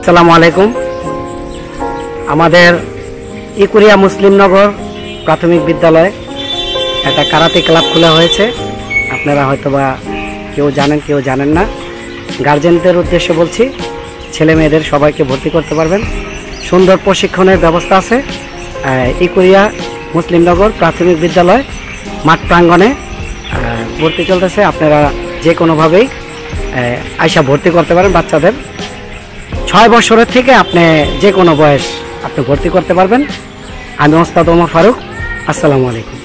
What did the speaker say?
আসসালামু আলাইকুম। আমাদের ইকুরিয়া মুসলিমনগর প্রাথমিক বিদ্যালয়ে একটা কারাতে ক্লাব খোলা হয়েছে। আপনারা হয়তোবা কেউ জানেন কেউ জানেন না। গার্জেনদের উদ্দেশ্যে বলছি, ছেলে মেয়েদের সবাইকে ভর্তি করতে পারবেন। সুন্দর প্রশিক্ষণের ব্যবস্থা আছে ইকুরিয়া মুসলিমনগর প্রাথমিক বিদ্যালয় মাঠ প্রাঙ্গণে ভর্তি চলতেছে। আপনারা যে কোনোভাবেই আইসা ভর্তি করতে পারেন। বাচ্চাদের 6 বছরের থেকে আপনি যে কোনো বয়স আপনি ভর্তি করতে পারবেন। আমি ওস্তাদ ওমর ফারুক। আসসালামু আলাইকুম।